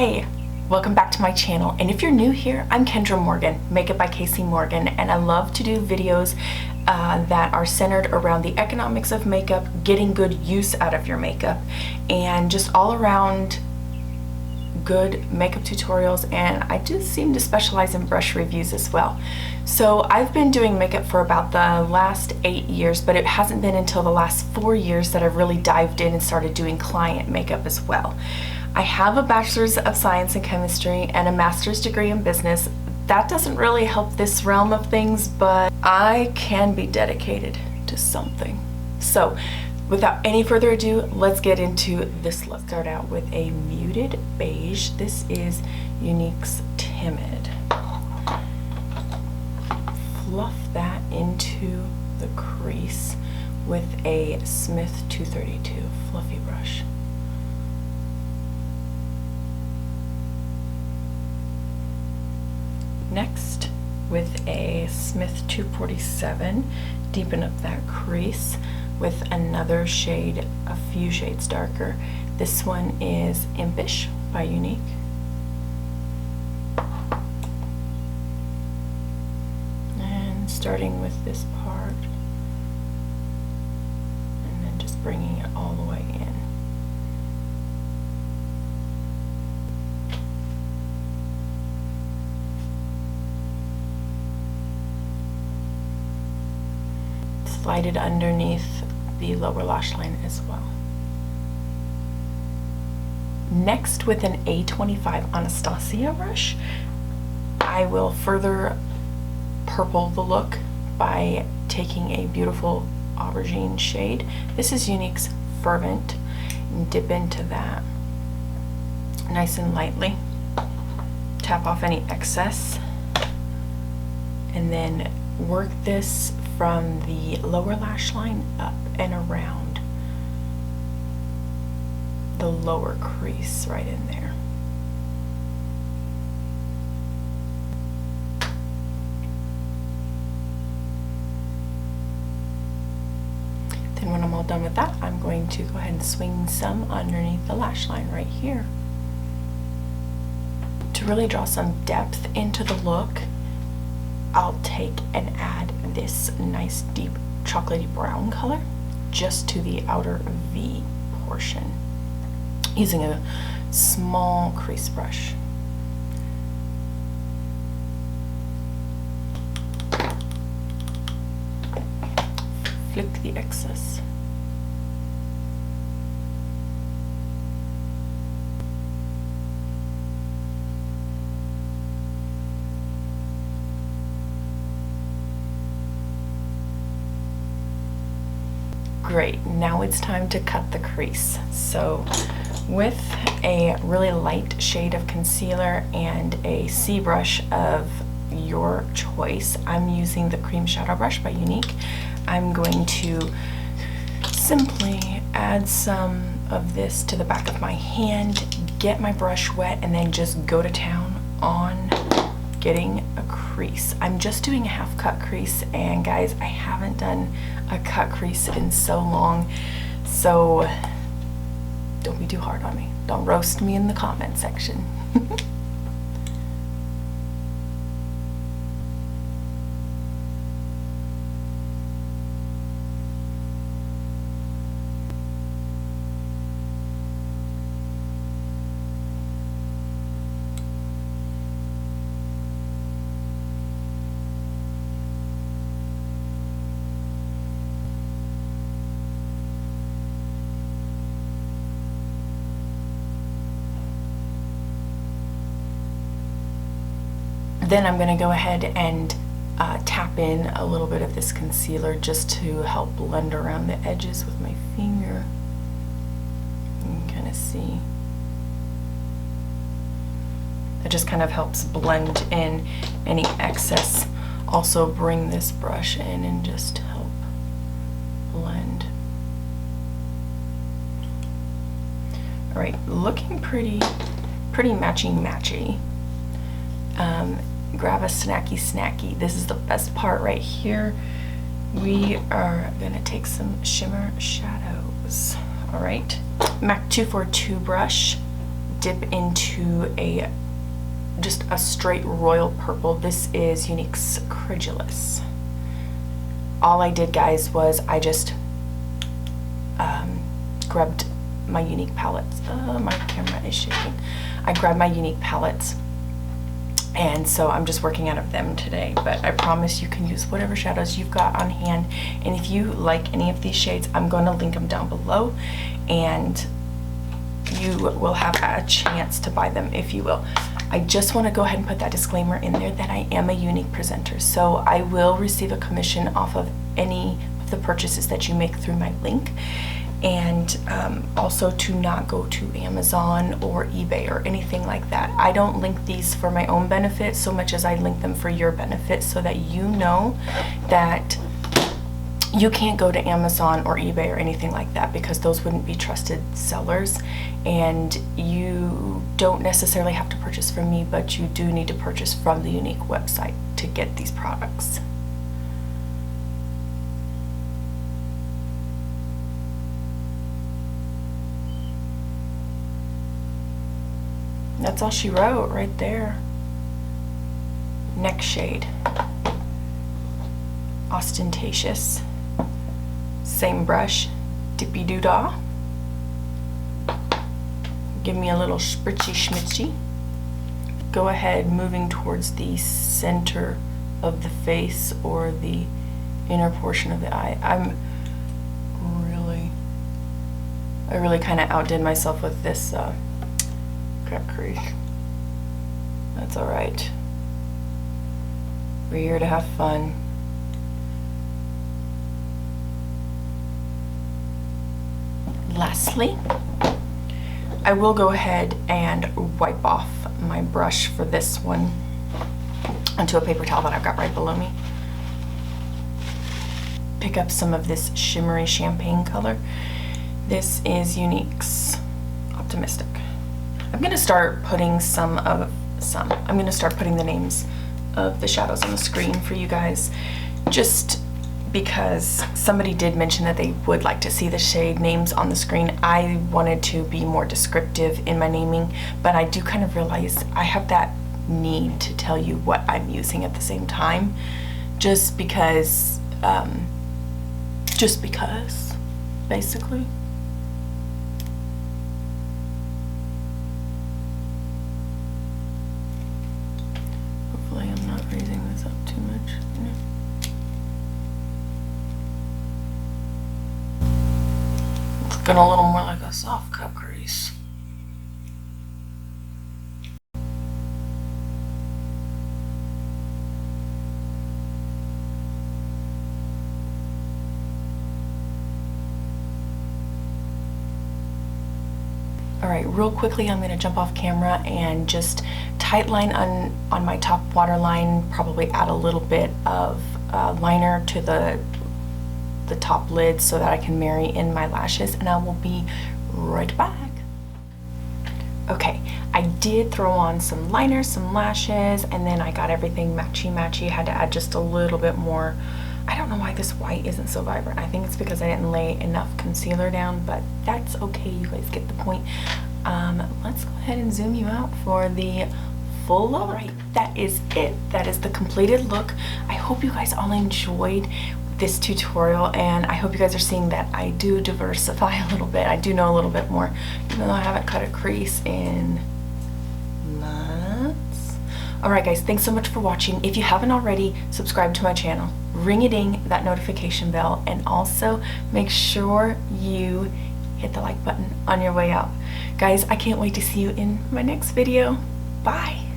Hi, welcome back to my channel, and if you're new here, I'm Kendra Morgan, Makeup by Casey Morgan, and I love to do videos that are centered around the economics of makeup, getting good use out of your makeup, and just all around good makeup tutorials. And I do seem to specialize in brush reviews as well. So I've been doing makeup for about the last 8 years, but it hasn't been until the last 4 years that I've really dived in and started doing client makeup as well. I have a bachelor's of science in chemistry and a master's degree in business. That doesn't really help this realm of things, but I can be dedicated to something. So without any further ado, let's get into this look. Start out with a muted beige. This is Younique's Timid. Fluff that into the crease with a Smith 232 fluffy brush. Next, with a Smith 247, deepen up that crease with another shade, a few shades darker. This one is Impish by Younique. And starting with this part, and then just bringing it all the way in. Slide it underneath the lower lash line as well. Next, with an A25 Anastasia brush, I will further purple the look by taking a beautiful aubergine shade. This is Younique's Fervent, and dip into that nice and lightly. Tap off any excess, and then work this from the lower lash line up and around the lower crease right in there. Then when I'm all done with that, I'm going to go ahead and swing some underneath the lash line right here. To really draw some depth into the look, I'll take and add this nice deep chocolatey brown color just to the outer V portion using a small crease brush. Flick the excess. Great, now it's time to cut the crease. So with a really light shade of concealer and a C brush of your choice, I'm using the Cream Shadow Brush by Younique. I'm going to simply add some of this to the back of my hand, get my brush wet, and then just go to town on getting a crease. I'm just doing a half cut crease, and guys, I haven't done a cut crease in so long, so don't be too hard on me. Don't roast me in the comment section. Then I'm going to go ahead and tap in a little bit of this concealer just to help blend around the edges with my finger. You can kind of see. It just kind of helps blend in any excess. Also bring this brush in and just help blend. All right, looking pretty matchy-matchy. Grab a snacky. This is the best part right here. We are gonna take some shimmer shadows. All right, MAC 242 brush, dip into just a straight royal purple. This is Unique's Credulous. All I did, guys, was I just grabbed my Unique palettes. My camera is shaking. I grabbed my Unique palettes, and so I'm just working out of them today, but I promise you can use whatever shadows you've got on hand. And if you like any of these shades, I'm going to link them down below, and you will have a chance to buy them if you will. I just want to go ahead and put that disclaimer in there that I am a Unique presenter, so I will receive a commission off of any of the purchases that you make through my link, and also to not go to Amazon or eBay or anything like that. I don't link these for my own benefit so much as I link them for your benefit, so that you know that you can't go to Amazon or eBay or anything like that, because those wouldn't be trusted sellers, and you don't necessarily have to purchase from me, but you do need to purchase from the Unique website to get these products. That's all she wrote right there. Next shade, Ostentatious. Same brush, Dippy Doo Dah. Give me a little spritzy schmitzy. Go ahead, moving towards the center of the face or the inner portion of the eye. I really kind of outdid myself with this cut crease. That's alright. We're here to have fun. Lastly, I will go ahead and wipe off my brush for this one onto a paper towel that I've got right below me. Pick up some of this shimmery champagne color. This is Unique's Optimistic. I'm going to start putting I'm going to start putting the names of the shadows on the screen for you guys, just because somebody did mention that they would like to see the shade names on the screen. I wanted to be more descriptive in my naming, but I do kind of realize I have that need to tell you what I'm using at the same time, just because, basically. Hopefully I'm not raising this up too much. Looking a little more like a soft cut crease. Alright, real quickly I'm going to jump off camera and just tight line on my top waterline, probably add a little bit of liner to the top lid so that I can marry in my lashes, and I will be right back. Okay, I did throw on some liner, some lashes, and then I got everything matchy-matchy. Had to add just a little bit more. I don't know why this white isn't so vibrant. I think it's because I didn't lay enough concealer down, but that's okay. You guys get the point. Let's go ahead and zoom you out for the full look. Alright, that is it. That is the completed look. I hope you guys all enjoyed this tutorial, and I hope you guys are seeing that I do diversify a little bit. I do know a little bit more, even though I haven't cut a crease in months. Alright guys, thanks so much for watching. If you haven't already, subscribe to my channel, ring-a-ding that notification bell, and also make sure you hit the like button on your way out. Guys, I can't wait to see you in my next video. Bye!